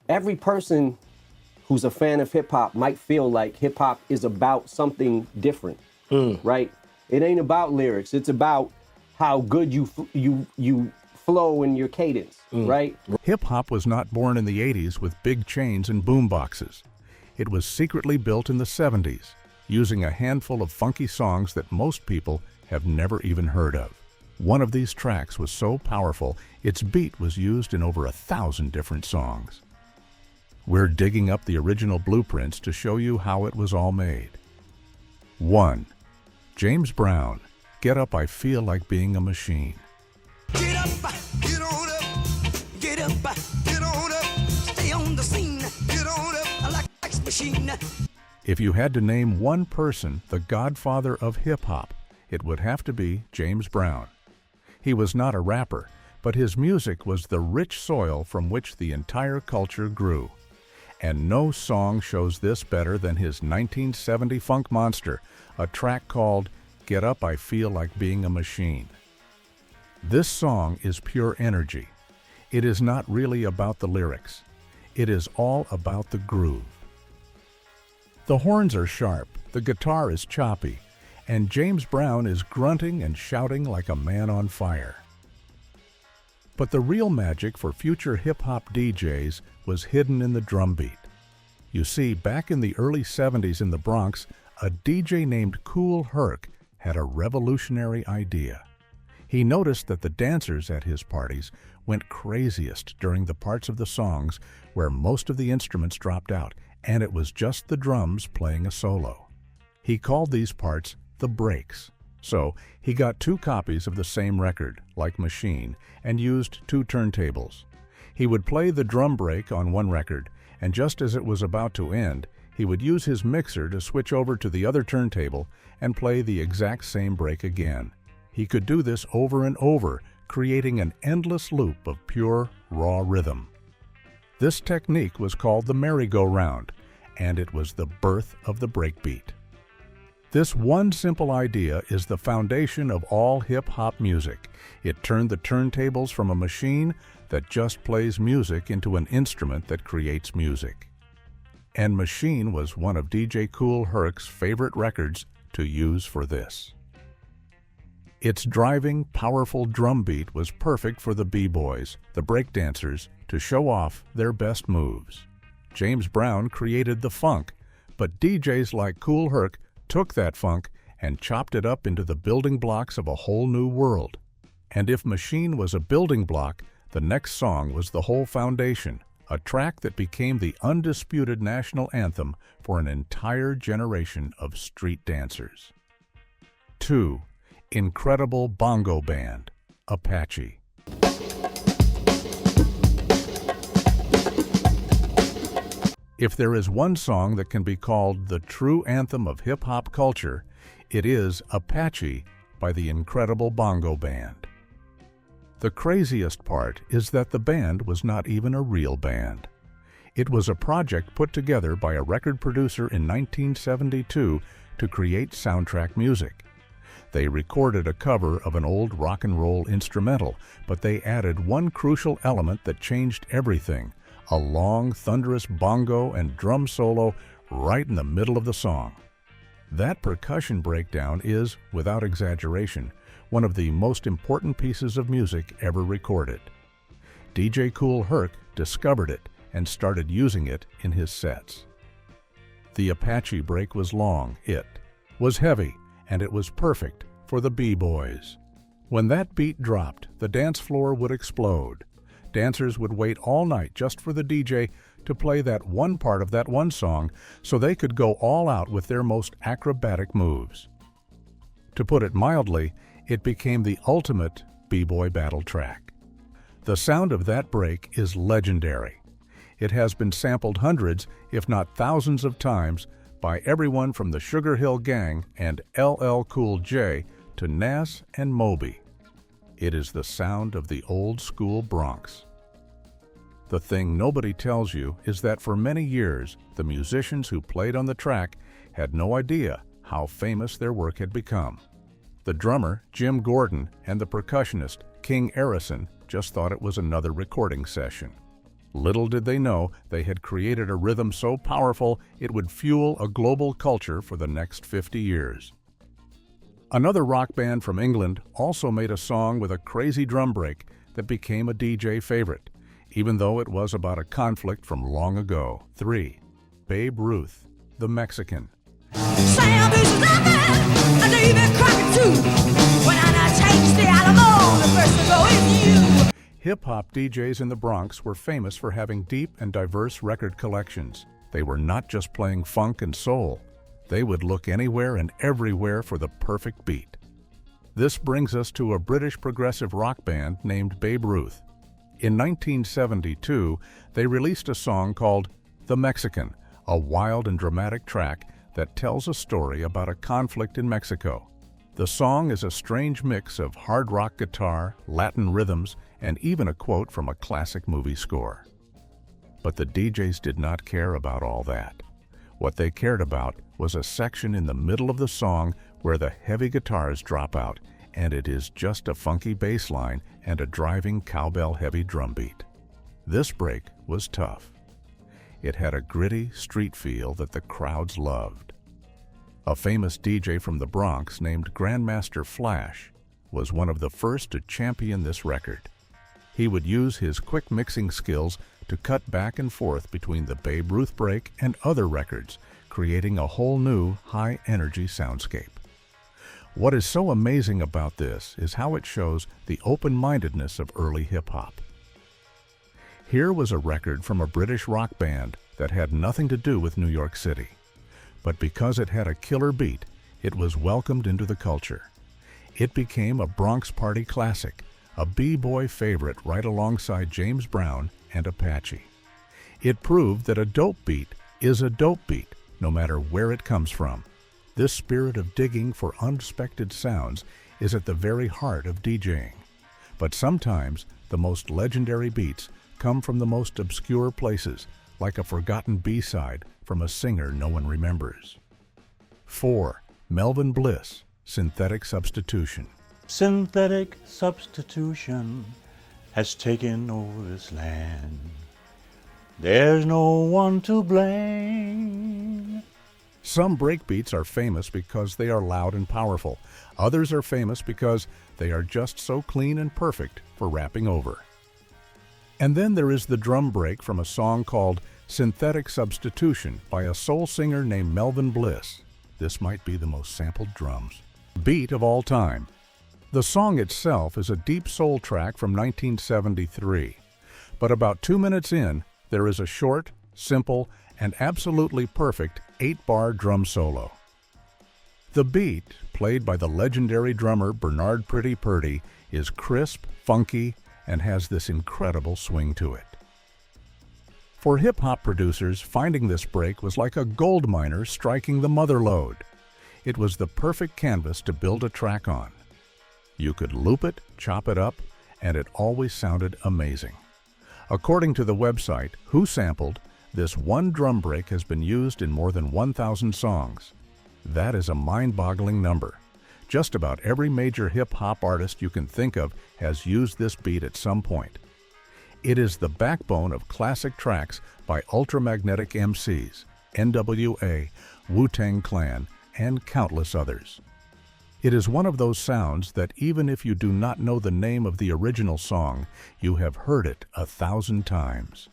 every person who's a fan of hip hop might feel like hip hop is about something different, right? It ain't about lyrics. It's about how good you flow in your cadence, right? Hip hop was not born in the 80s with big chains and boomboxes. It was secretly built in the 70s, using a handful of funky songs that most people have never even heard of. One of these tracks was so powerful, its beat was used in over 1,000 different songs. We're digging up the original blueprints to show you how it was all made. 1. James Brown, Get Up, I Feel Like Being a Machine. Get up, get on up, get up, get on up, stay on the scene, get on up like a machine. If you had to name one person the godfather of hip-hop, it would have to be James Brown. He was not a rapper, but his music was the rich soil from which the entire culture grew. And no song shows this better than his 1970 funk monster, a track called Get Up, I Feel Like Being a Machine. This song is pure energy. It is not really about the lyrics. It is all about the groove. The horns are sharp, the guitar is choppy, and James Brown is grunting and shouting like a man on fire. But the real magic for future hip-hop DJs was hidden in the drum beat. You see, back in the early 70s in the Bronx, a DJ named Kool Herc had a revolutionary idea. He noticed that the dancers at his parties went craziest during the parts of the songs where most of the instruments dropped out, and it was just the drums playing a solo. He called these parts the breaks. So he got 2 copies of the same record, like Machine, and used 2 turntables. He would play the drum break on one record, and just as it was about to end, he would use his mixer to switch over to the other turntable and play the exact same break again. He could do this over and over, creating an endless loop of pure, raw rhythm. This technique was called the merry-go-round, and it was the birth of the breakbeat. This one simple idea is the foundation of all hip-hop music. It turned the turntables from a machine that just plays music into an instrument that creates music. And Machine was one of DJ Kool Herc's favorite records to use for this. Its driving, powerful drum beat was perfect for the b-boys, the breakdancers, to show off their best moves. James Brown created the funk, but DJs like Kool Herc took that funk and chopped it up into the building blocks of a whole new world. And if Machine was a building block, the next song was the whole foundation, a track that became the undisputed national anthem for an entire generation of street dancers. 2. Incredible Bongo Band, Apache. If there is one song that can be called the true anthem of hip-hop culture, it is Apache by the Incredible Bongo Band. The craziest part is that the band was not even a real band. It was a project put together by a record producer in 1972 to create soundtrack music. They recorded a cover of an old rock and roll instrumental, but they added one crucial element that changed everything: a long, thunderous bongo and drum solo right in the middle of the song. That percussion breakdown is, without exaggeration, one of the most important pieces of music ever recorded. DJ Kool Herc discovered it and started using it in his sets. The Apache break was long, it was heavy, and it was perfect for the b-boys. When that beat dropped, the dance floor would explode. Dancers would wait all night just for the DJ to play that one part of that one song so they could go all out with their most acrobatic moves. To put it mildly, it became the ultimate b-boy battle track. The sound of that break is legendary. It has been sampled hundreds, if not thousands of times by everyone from the Sugar Hill Gang and LL Cool J to Nas and Moby. It is the sound of the old school Bronx. The thing nobody tells you is that for many years, the musicians who played on the track had no idea how famous their work had become. The drummer, Jim Gordon, and the percussionist, King Arison, just thought it was another recording session. Little did they know they had created a rhythm so powerful it would fuel a global culture for the next 50 years. Another rock band from England also made a song with a crazy drum break that became a DJ favorite, even though it was about a conflict from long ago. 3. Babe Ruth, the Mexican. Sam is nothing, and David Crockett too. When I takes the Alamo, the first to go is you. Hip-hop DJs in the Bronx were famous for having deep and diverse record collections. They were not just playing funk and soul. They would look anywhere and everywhere for the perfect beat. This brings us to a British progressive rock band named Babe Ruth. In 1972, they released a song called The Mexican, a wild and dramatic track that tells a story about a conflict in Mexico. The song is a strange mix of hard rock guitar, Latin rhythms, and even a quote from a classic movie score. But the DJs did not care about all that. What they cared about was a section in the middle of the song where the heavy guitars drop out, and it is just a funky bass line and a driving cowbell-heavy drum beat. This break was tough. It had a gritty street feel that the crowds loved. A famous DJ from the Bronx named Grandmaster Flash was one of the first to champion this record. He would use his quick mixing skills to cut back and forth between the Babe Ruth break and other records, creating a whole new high-energy soundscape. What is so amazing about this is how it shows the open-mindedness of early hip-hop. Here was a record from a British rock band that had nothing to do with New York City. But because it had a killer beat, it was welcomed into the culture. It became a Bronx party classic, a b-boy favorite right alongside James Brown and Apache. It proved that a dope beat is a dope beat, no matter where it comes from. This spirit of digging for unexpected sounds is at the very heart of DJing. But sometimes the most legendary beats come from the most obscure places, like a forgotten B-side from a singer no one remembers. 4. Melvin Bliss, Synthetic Substitution. Synthetic substitution has taken over this land. There's no one to blame. Some breakbeats are famous because they are loud and powerful. Others are famous because they are just so clean and perfect for rapping over. And then there is the drum break from a song called Synthetic Substitution by a soul singer named Melvin Bliss. This might be the most sampled drums beat of all time. The song itself is a deep soul track from 1973, but about 2 minutes in, there is a short, simple, and absolutely perfect 8-bar drum solo. The beat, played by the legendary drummer Bernard Pretty Purdy, is crisp, funky, and has this incredible swing to it. For hip-hop producers, finding this break was like a gold miner striking the mother lode. It was the perfect canvas to build a track on. You could loop it, chop it up, and it always sounded amazing. According to the website Who Sampled, this one drum break has been used in more than 1,000 songs. That is a mind-boggling number. Just about every major hip-hop artist you can think of has used this beat at some point. It is the backbone of classic tracks by ultramagnetic MCs, NWA, Wu-Tang Clan, and countless others. It is one of those sounds that even if you do not know the name of the original song, you have heard it 1,000 times.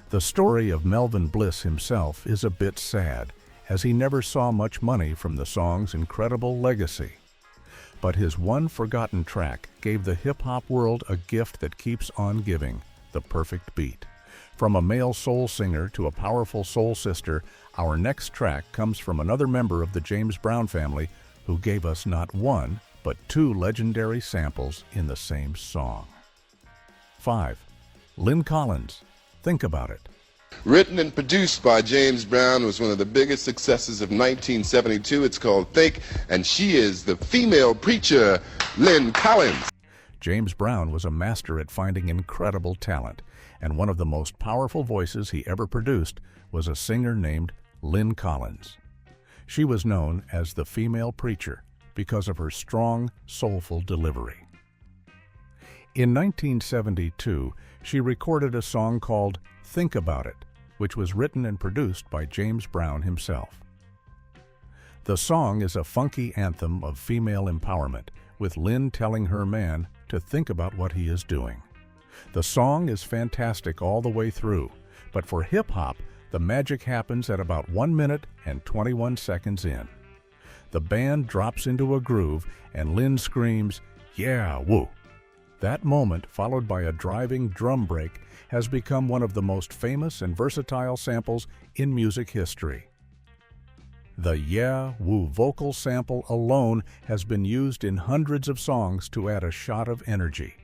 The story of Melvin Bliss himself is a bit sad, as he never saw much money from the song's incredible legacy. But his one forgotten track gave the hip-hop world a gift that keeps on giving, the perfect beat. From a male soul singer to a powerful soul sister, our next track comes from another member of the James Brown family who gave us not one, but 2 legendary samples in the same song. 5. Lynn Collins, Think About It. Written and produced by James Brown, was one of the biggest successes of 1972. It's called Think, and she is the female preacher, Lynn Collins. James Brown was a master at finding incredible talent, and one of the most powerful voices he ever produced was a singer named Lynn Collins. She was known as the female preacher because of her strong, soulful delivery. In 1972, she recorded a song called Think About It, which was written and produced by James Brown himself. The song is a funky anthem of female empowerment, with Lynn telling her man to think about what he is doing. The song is fantastic all the way through, but for hip-hop, the magic happens at about 1 minute and 21 seconds in. The band drops into a groove and Lynn screams, "Yeah, woo!" That moment, followed by a driving drum break, has become one of the most famous and versatile samples in music history. The "Yeah, woo" vocal sample alone has been used in hundreds of songs to add a shot of energy.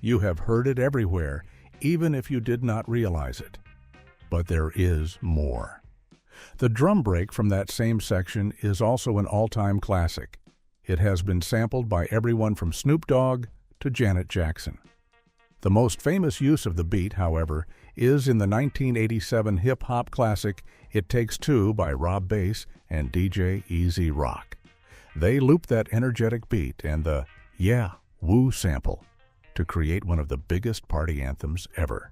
You have heard it everywhere, even if you did not realize it. But there is more. The drum break from that same section is also an all-time classic. It has been sampled by everyone from Snoop Dogg to Janet Jackson. The most famous use of the beat, however, is in the 1987 hip-hop classic It Takes Two by Rob Bass and DJ Easy Rock. They loop that energetic beat and the "Yeah, woo" sample to create one of the biggest party anthems ever.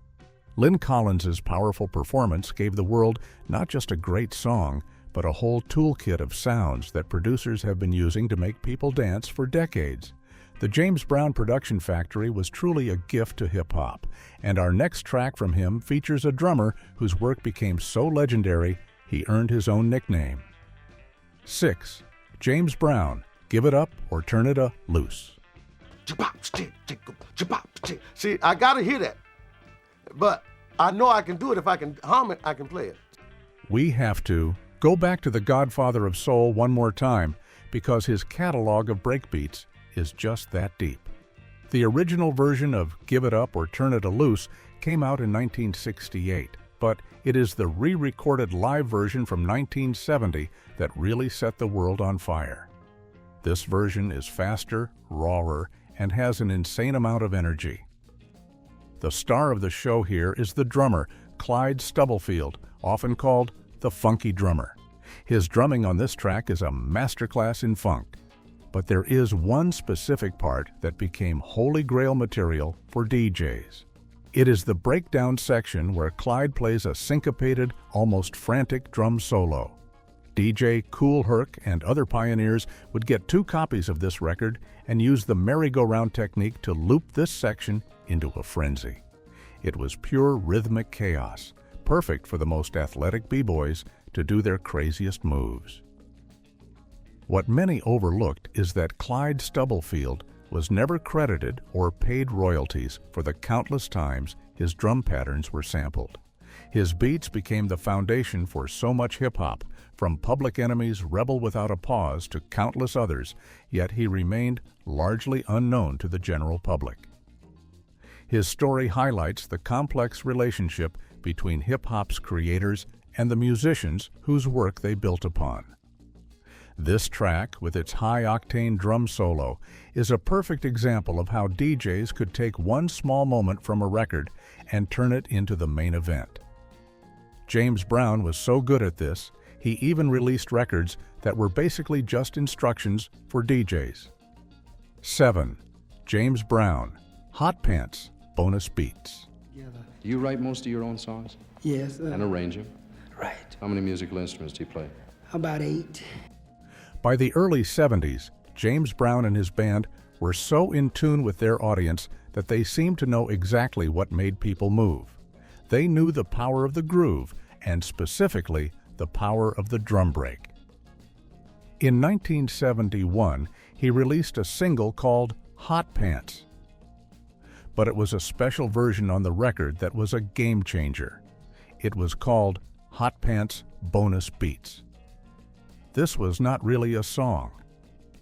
Lynn Collins's powerful performance gave the world not just a great song, but a whole toolkit of sounds that producers have been using to make people dance for decades. The James Brown production factory was truly a gift to hip-hop, and our next track from him features a drummer whose work became so legendary he earned his own nickname. 6. James Brown, Give It Up or Turn It Loose. See, I gotta hear that, but I know I can do it. If I can hum it, I can play it. We have to go back to the godfather of soul one more time because his catalog of breakbeats is just that deep. The original version of Give It Up or Turn It Loose came out in 1968, but it is the re-recorded live version from 1970 that really set the world on fire. This version is faster, rawer, and has an insane amount of energy. The star of the show here is the drummer, Clyde Stubblefield, often called the Funky Drummer. His drumming on this track is a masterclass in funk. But there is one specific part that became holy grail material for DJs. It is the breakdown section where Clyde plays a syncopated, almost frantic drum solo. DJ Kool Herc and other pioneers would get 2 copies of this record and use the merry-go-round technique to loop this section into a frenzy. It was pure rhythmic chaos, perfect for the most athletic b-boys to do their craziest moves. What many overlooked is that Clyde Stubblefield was never credited or paid royalties for the countless times his drum patterns were sampled. His beats became the foundation for so much hip-hop, from Public Enemy's Rebel Without a Pause to countless others, yet he remained largely unknown to the general public. His story highlights the complex relationship between hip-hop's creators and the musicians whose work they built upon. This track, with its high-octane drum solo, is a perfect example of how DJs could take one small moment from a record and turn it into the main event. James Brown was so good at this, he even released records that were basically just instructions for DJs. 7. James Brown, Hot Pants, Bonus Beats. Do you write most of your own songs? Yes. And arrange them? Right. How many musical instruments do you play? About 8. By the early 70s, James Brown and his band were so in tune with their audience that they seemed to know exactly what made people move. They knew the power of the groove, and specifically, the power of the drum break. In 1971, he released a single called Hot Pants. But it was a special version on the record that was a game changer. It was called Hot Pants Bonus Beats. This was not really a song.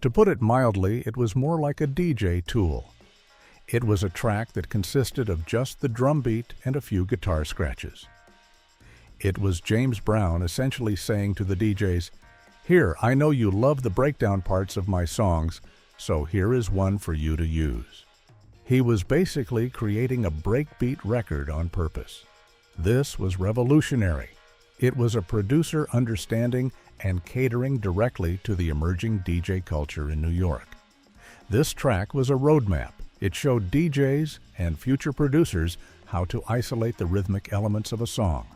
To put it mildly, it was more like a DJ tool. It was a track that consisted of just the drum beat and a few guitar scratches. It was James Brown essentially saying to the DJs, "Here, I know you love the breakdown parts of my songs, so here is one for you to use." He was basically creating a breakbeat record on purpose. This was revolutionary. It was a producer understanding and catering directly to the emerging DJ culture in New York. This track was a roadmap, It showed DJs and future producers how to isolate the rhythmic elements of a song.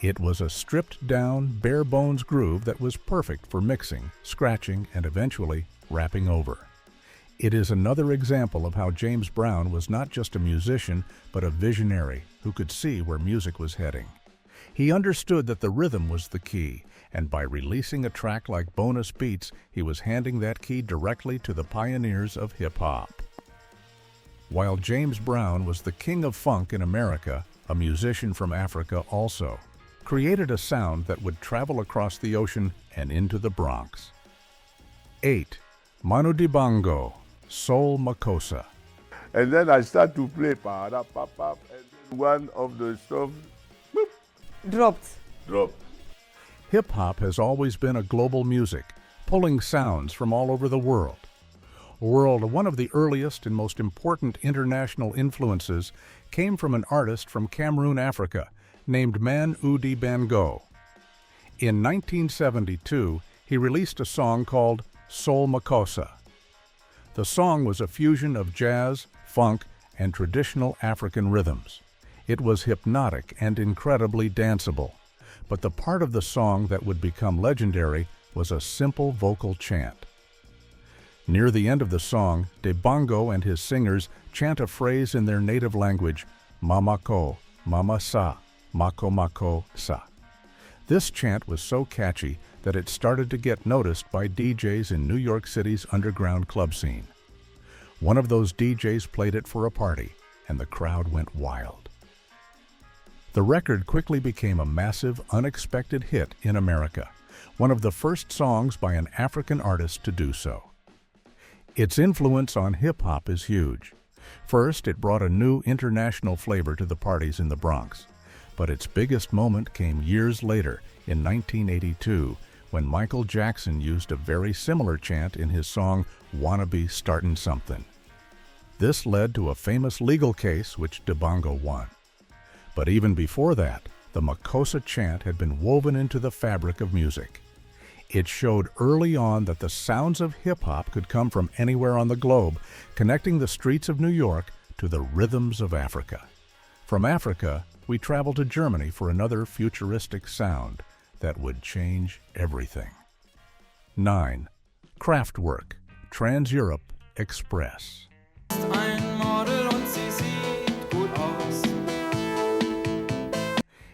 It was a stripped-down, bare-bones groove that was perfect for mixing, scratching, and eventually rapping over. It is another example of how James Brown was not just a musician, but a visionary who could see where music was heading. He understood that the rhythm was the key, and by releasing a track like Bonus Beats, he was handing that key directly to the pioneers of hip-hop. While James Brown was the king of funk in America, a musician from Africa also created a sound that would travel across the ocean and into the Bronx. 8. Manu Dibango, Soul Makossa. And then I start to play pa pop pop, and then one of the stuff Dropped. drop. Hip-hop has always been a global music, pulling sounds from all over the world. One of the earliest and most important international influences came from an artist from Cameroon, Africa, named Manu Dibango. In 1972, he released a song called Soul Makossa. The song was a fusion of jazz, funk, and traditional African rhythms. It was hypnotic and incredibly danceable, but the part of the song that would become legendary was a simple vocal chant. Near the end of the song, Dibango and his singers chant a phrase in their native language, Mamako, Mama Sa, Mako Mako Sa. This chant was so catchy that it started to get noticed by DJs in New York City's underground club scene. One of those DJs played it for a party, and the crowd went wild. The record quickly became a massive, unexpected hit in America, one of the first songs by an African artist to do so. Its influence on hip-hop is huge. First, it brought a new international flavor to the parties in the Bronx. But its biggest moment came years later, in 1982, when Michael Jackson used a very similar chant in his song "Wanna Be Startin' Something." This led to a famous legal case which Dibango won. But even before that, the Makossa chant had been woven into the fabric of music. It showed early on that the sounds of hip-hop could come from anywhere on the globe, connecting the streets of New York to the rhythms of Africa. From Africa, we traveled to Germany for another futuristic sound that would change everything. 9. Kraftwerk, Trans-Europe Express.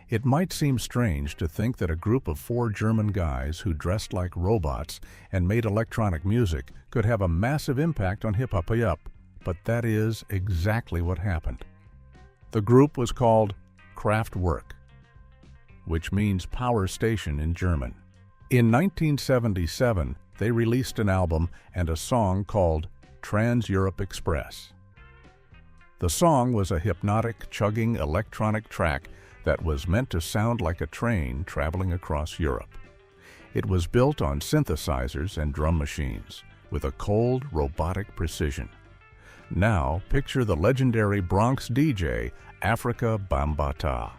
It might seem strange to think that a group of 4 German guys who dressed like robots and made electronic music could have a massive impact on hip-hop, but that is exactly what happened. The group was called Kraftwerk, which means power station in German. In 1977, they released an album and a song called Trans-Europe Express. The song was a hypnotic, chugging electronic track that was meant to sound like a train traveling across Europe. It was built on synthesizers and drum machines with a cold, robotic precision. Now, picture the legendary Bronx DJ, Afrika Bambaataa.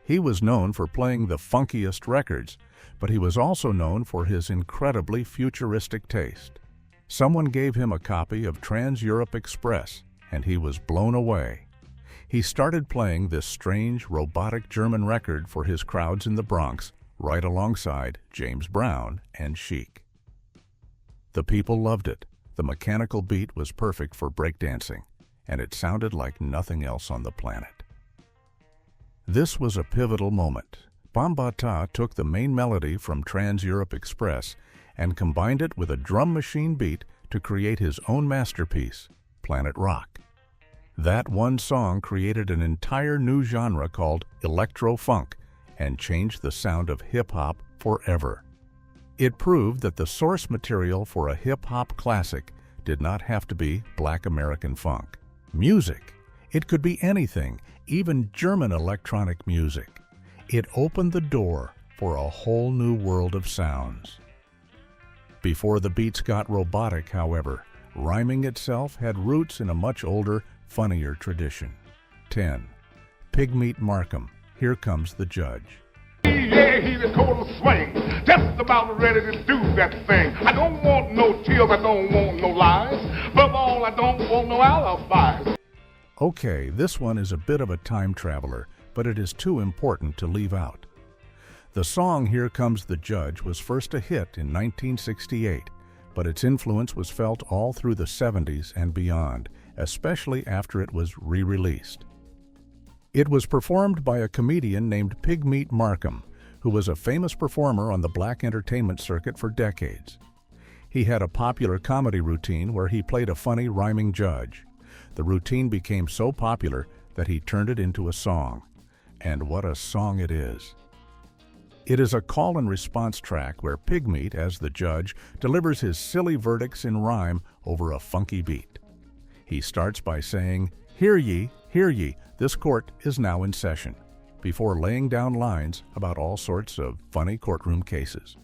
He was known for playing the funkiest records, but he was also known for his incredibly futuristic taste. Someone gave him a copy of Trans-Europe Express, and he was blown away. He started playing this strange, robotic German record for his crowds in the Bronx, right alongside James Brown and Chic. The people loved it. The mechanical beat was perfect for breakdancing, and it sounded like nothing else on the planet. This was a pivotal moment. Bambaataa took the main melody from Trans-Europe Express and combined it with a drum machine beat to create his own masterpiece, Planet Rock. That one song created an entire new genre called electro-funk and changed the sound of hip-hop forever. It proved that the source material for a hip-hop classic did not have to be Black American funk. Music, it could be anything, even German electronic music. It opened the door for a whole new world of sounds. Before the beats got robotic, however, rhyming itself had roots in a much older, funnier tradition. 10. Pigmeat Markham, Here Comes the Judge. yeah, he's a total swing. Just about ready to do that thing. I don't want no tears, I don't want no lies. Above all, I don't want no alibis. Okay, this one is a bit of a time traveler, but it is too important to leave out. The song Here Comes the Judge was first a hit in 1968, but its influence was felt all through the 70s and beyond, especially after it was re-released. It was performed by a comedian named Pigmeat Markham, who was a famous performer on the black entertainment circuit for decades. He had a popular comedy routine where he played a funny rhyming judge. The routine became so popular that he turned it into a song. And what a song it is. It is a call and response track where Pigmeat, as the judge, delivers his silly verdicts in rhyme over a funky beat. He starts by saying, hear ye, this court is now in session," before laying down lines about all sorts of funny courtroom cases.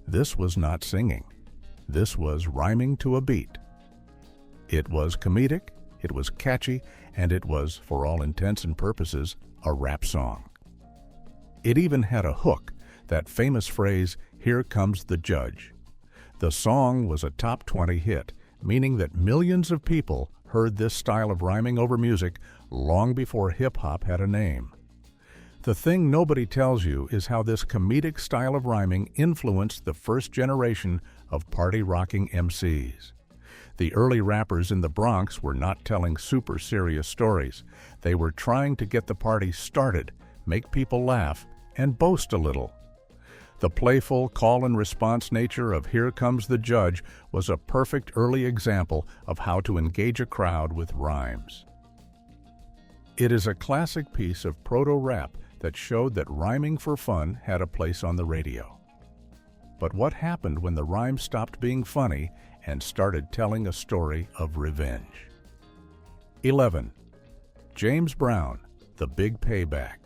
This was not singing. This was rhyming to a beat. It was comedic, it was catchy, and it was, for all intents and purposes, a rap song. It even had a hook, that famous phrase, "Here comes the judge." The song was a top 20 hit, meaning that millions of people heard this style of rhyming over music long before hip-hop had a name. The thing nobody tells you is how this comedic style of rhyming influenced the first generation of party-rocking MCs. The early rappers in the Bronx were not telling super serious stories. They were trying to get the party started, make people laugh, and boast a little. The playful call-and-response nature of Here Comes the Judge was a perfect early example of how to engage a crowd with rhymes. It is a classic piece of proto-rap that showed that rhyming for fun had a place on the radio. But what happened when the rhyme stopped being funny and started telling a story of revenge? 11. James Brown, The Big Payback.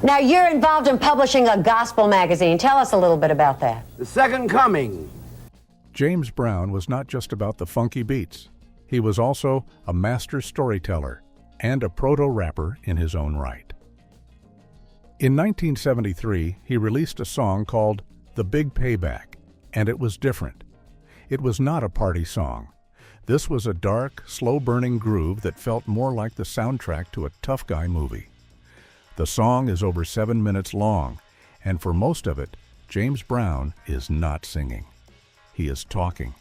Now, you're involved in publishing a gospel magazine. Tell us a little bit about that. The Second Coming. James Brown was not just about the funky beats. He was also a master storyteller and a proto-rapper in his own right. In 1973, he released a song called The Big Payback, and it was different. It was not a party song. This was a dark, slow-burning groove that felt more like the soundtrack to a tough guy movie. The song is over 7 minutes long, and for most of it, James Brown is not singing. He is talking.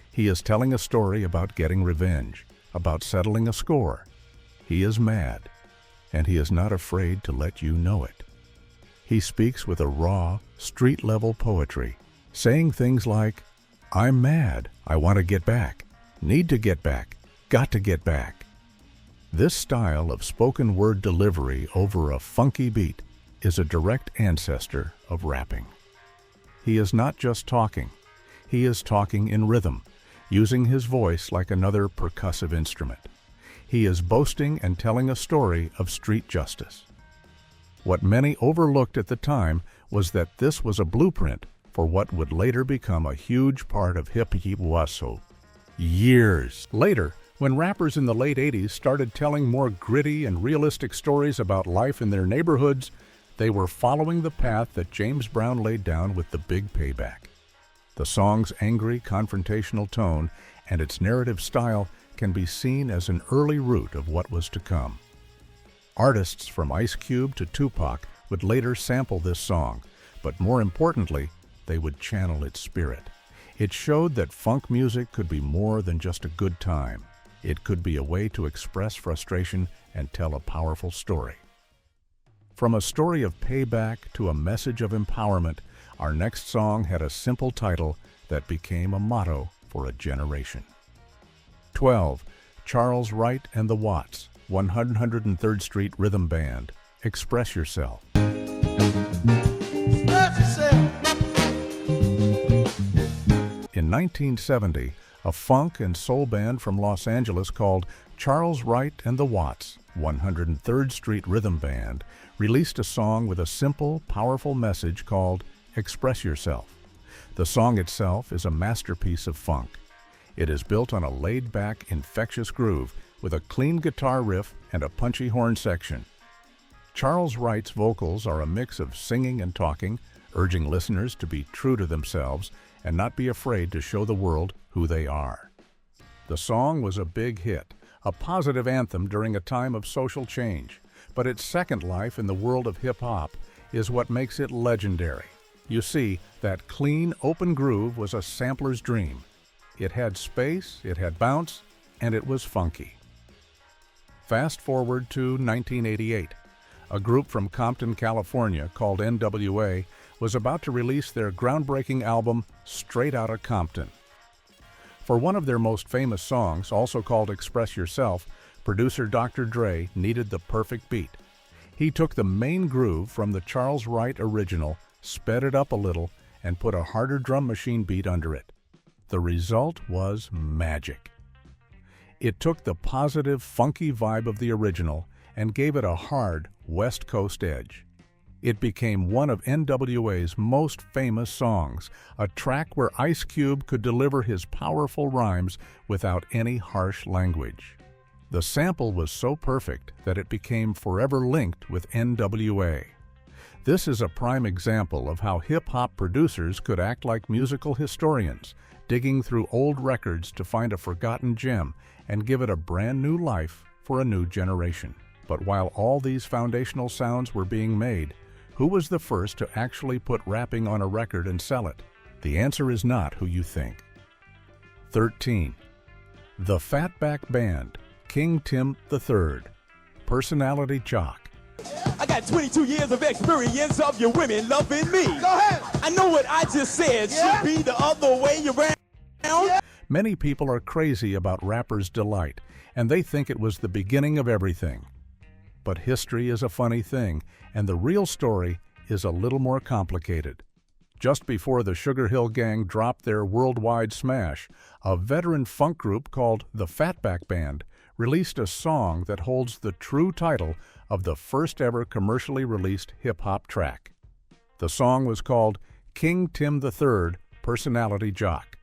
He is telling a story about getting revenge, about settling a score. He is mad, and he is not afraid to let you know it. He speaks with a raw, street-level poetry, saying things like, "I'm mad, I want to get back, need to get back, got to get back." This style of spoken word delivery over a funky beat is a direct ancestor of rapping. He is not just talking. He is talking in rhythm, using his voice like another percussive instrument. He is boasting and telling a story of street justice. What many overlooked at the time was that this was a blueprint for what would later become a huge part of hip-hop. Years later, when rappers in the late 80s started telling more gritty and realistic stories about life in their neighborhoods, they were following the path that James Brown laid down with The Big Payback. The song's angry, confrontational tone and its narrative style can be seen as an early root of what was to come. Artists from Ice Cube to Tupac would later sample this song, but more importantly, they would channel its spirit. It showed that funk music could be more than just a good time. It could be a way to express frustration and tell a powerful story. From a story of payback to a message of empowerment, our next song had a simple title that became a motto for a generation. 12. Charles Wright and the Watts, 103rd Street Rhythm Band, Express Yourself. In 1970, a funk and soul band from Los Angeles called Charles Wright and the Watts, 103rd Street Rhythm Band, released a song with a simple, powerful message called Express Yourself. The song itself is a masterpiece of funk. It is built on a laid-back, infectious groove with a clean guitar riff and a punchy horn section. Charles Wright's vocals are a mix of singing and talking, urging listeners to be true to themselves and not be afraid to show the world who they are. The song was a big hit, a positive anthem during a time of social change, but its second life in the world of hip-hop is what makes it legendary. You see, that clean, open groove was a sampler's dream. It had space, it had bounce, and it was funky. Fast forward to 1988. A group from Compton, California called NWA was about to release their groundbreaking album, Straight Outta Compton. For one of their most famous songs, also called Express Yourself, producer Dr. Dre needed the perfect beat. He took the main groove from the Charles Wright original, sped it up a little, and put a harder drum machine beat under it. The result was magic. It took the positive, funky vibe of the original and gave it a hard, West Coast edge. It became one of NWA's most famous songs, a track where Ice Cube could deliver his powerful rhymes without any harsh language. The sample was so perfect that it became forever linked with NWA. This is a prime example of how hip-hop producers could act like musical historians, digging through old records to find a forgotten gem and give it a brand new life for a new generation. But while all these foundational sounds were being made, who was the first to actually put rapping on a record and sell it? The answer is not who you think. 13. The Fatback Band, King Tim III, Personality Jock. I got 22 years of experience of your women loving me. Go ahead. I know what I just said should be the other way around. Yeah. Many people are crazy about Rapper's Delight, and they think it was the beginning of everything. But history is a funny thing, and the real story is a little more complicated. Just before the Sugar Hill Gang dropped their worldwide smash, a veteran funk group called the Fatback Band released a song that holds the true title of the first ever commercially released hip-hop track. The song was called King Tim III, Personality Jock,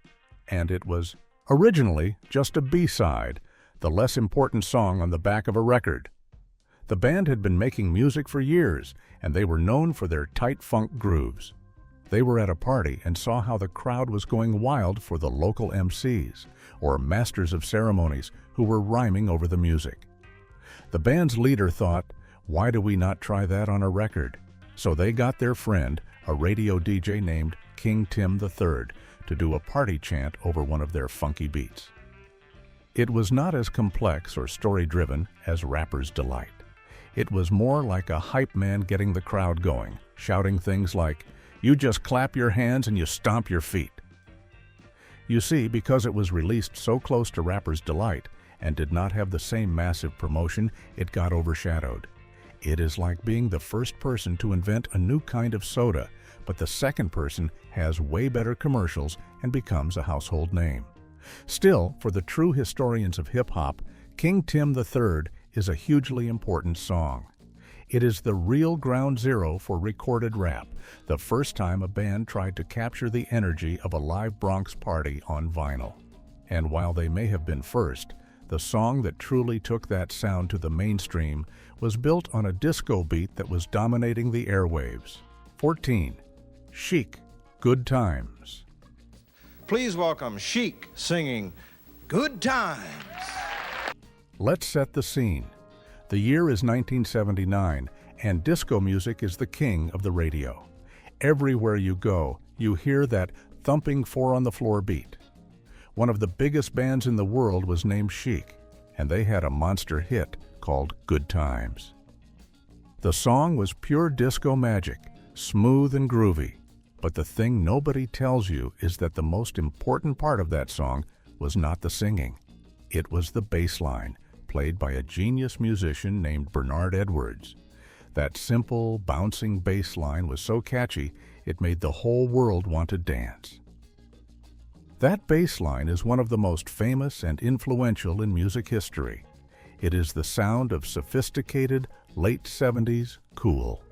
and it was originally just a B-side, the less important song on the back of a record. The band had been making music for years, and they were known for their tight funk grooves. They were at a party and saw how the crowd was going wild for the local MCs, or masters of ceremonies, who were rhyming over the music. The band's leader thought, why do we not try that on a record? So they got their friend, a radio DJ named King Tim III, to do a party chant over one of their funky beats. It was not as complex or story-driven as Rapper's Delight. It was more like a hype man getting the crowd going, shouting things like, "You just clap your hands and you stomp your feet." You see, because it was released so close to Rapper's Delight and did not have the same massive promotion, it got overshadowed. It is like being the first person to invent a new kind of soda, but the second person has way better commercials and becomes a household name. Still, for the true historians of hip-hop, King Tim III is a hugely important song. It is the real ground zero for recorded rap, the first time a band tried to capture the energy of a live Bronx party on vinyl. And while they may have been first, the song that truly took that sound to the mainstream was built on a disco beat that was dominating the airwaves. 14. Chic, Good Times. Please welcome Chic singing Good Times. Let's set the scene. The year is 1979, and disco music is the king of the radio. Everywhere you go, you hear that thumping four-on-the-floor beat. One of the biggest bands in the world was named Chic, and they had a monster hit called Good Times. The song was pure disco magic, smooth and groovy, but the thing nobody tells you is that the most important part of that song was not the singing. It was the bass line, played by a genius musician named Bernard Edwards. That simple, bouncing bass line was so catchy, it made the whole world want to dance. That bass line is one of the most famous and influential in music history. It is the sound of sophisticated, late 70s cool.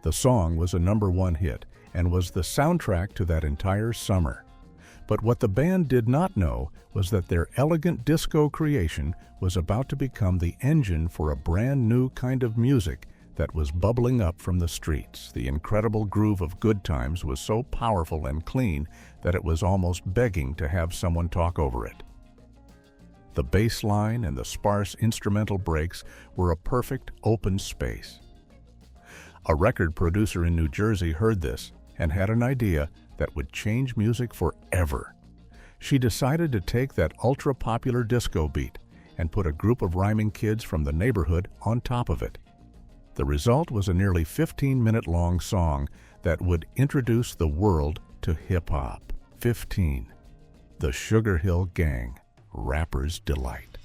The song was a #1 hit and was the soundtrack to that entire summer. But what the band did not know was that their elegant disco creation was about to become the engine for a brand new kind of music that was bubbling up from the streets. The incredible groove of Good Times was so powerful and clean that it was almost begging to have someone talk over it. The bass line and the sparse instrumental breaks were a perfect open space. A record producer in New Jersey heard this and had an idea that would change music forever. She decided to take that ultra-popular disco beat and put a group of rhyming kids from the neighborhood on top of it. The result was a nearly 15-minute-long song that would introduce the world to hip-hop. 15. The Sugar Hill Gang, Rapper's Delight.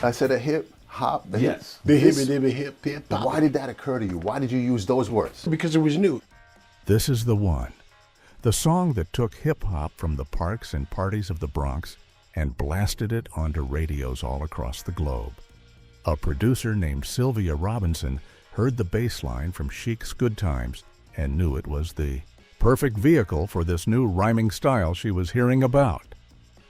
I said a hip hop. Yes. The hip hop. Why did that occur to you? Why did you use those words? Because it was new. This is the one. The song that took hip-hop from the parks and parties of the Bronx and blasted it onto radios all across the globe. A producer named Sylvia Robinson heard the bass line from Chic's Good Times and knew it was the perfect vehicle for this new rhyming style she was hearing about.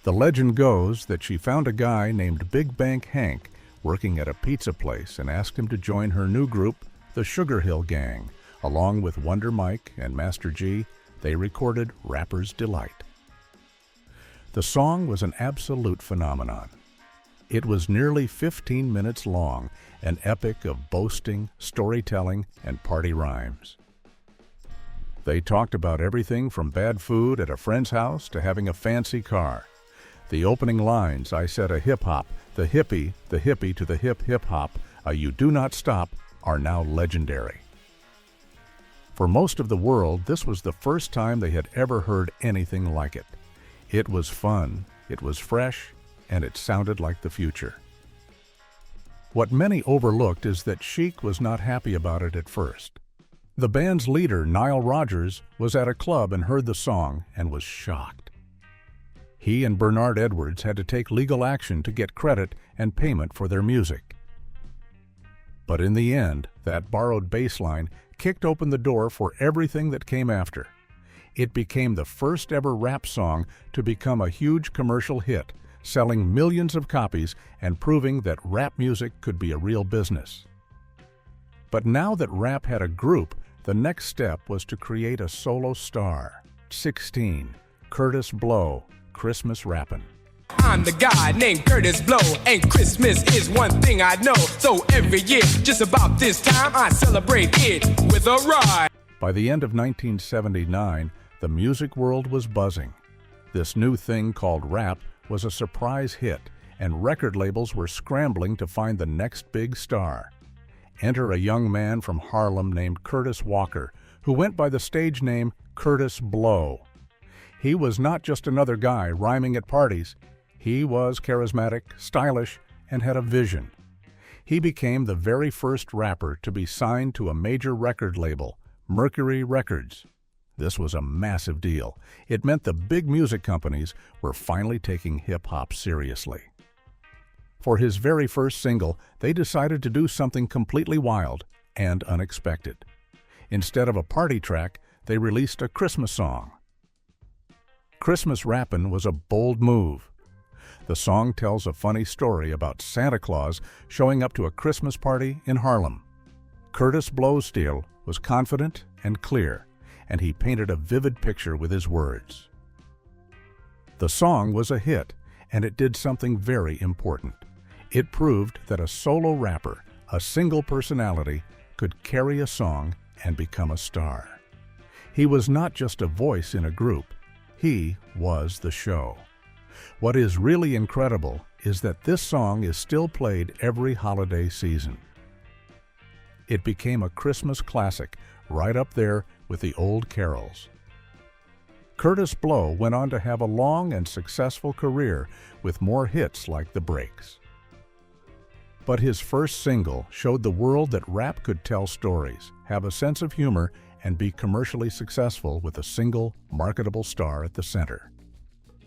The legend goes that she found a guy named Big Bank Hank working at a pizza place and asked him to join her new group, the Sugar Hill Gang. Along with Wonder Mike and Master G, they recorded Rapper's Delight. The song was an absolute phenomenon. It was nearly 15 minutes long, an epic of boasting, storytelling, and party rhymes. They talked about everything from bad food at a friend's house to having a fancy car. The opening lines, I said a hip-hop, the hippie to the hip-hop, a you do not stop, are now legendary. For most of the world, this was the first time they had ever heard anything like it. It was fun, it was fresh, and it sounded like the future. What many overlooked is that Chic was not happy about it at first. The band's leader, Nile Rodgers, was at a club and heard the song and was shocked. He and Bernard Edwards had to take legal action to get credit and payment for their music. But in the end, that borrowed bass line kicked open the door for everything that came after. It became the first ever rap song to become a huge commercial hit, selling millions of copies and proving that rap music could be a real business. But now that rap had a group, the next step was to create a solo star. 16. Curtis Blow, Christmas Rappin'. I'm the guy named Curtis Blow, and Christmas is one thing I know. So every year, just about this time, I celebrate it with a ride. By the end of 1979, the music world was buzzing. This new thing called rap was a surprise hit, and record labels were scrambling to find the next big star. Enter a young man from Harlem named Curtis Walker, who went by the stage name Curtis Blow. He was not just another guy rhyming at parties. He was charismatic, stylish, and had a vision. He became the very first rapper to be signed to a major record label, Mercury Records. This was a massive deal. It meant the big music companies were finally taking hip-hop seriously. For his very first single, they decided to do something completely wild and unexpected. Instead of a party track, they released a Christmas song. Christmas Rappin' was a bold move. The song tells a funny story about Santa Claus showing up to a Christmas party in Harlem. Curtis Blowsteel was confident and clear, and he painted a vivid picture with his words. The song was a hit, and it did something very important. It proved that a solo rapper, a single personality, could carry a song and become a star. He was not just a voice in a group, he was the show. What is really incredible is that this song is still played every holiday season. It became a Christmas classic, right up there with the old carols. Curtis Blow went on to have a long and successful career with more hits like The Breaks. But his first single showed the world that rap could tell stories, have a sense of humor, and be commercially successful with a single, marketable star at the center.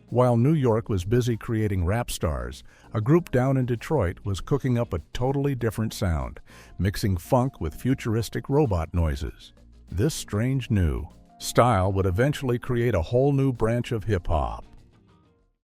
While New York was busy creating rap stars, a group down in Detroit was cooking up a totally different sound, mixing funk with futuristic robot noises. This strange new style would eventually create a whole new branch of hip-hop.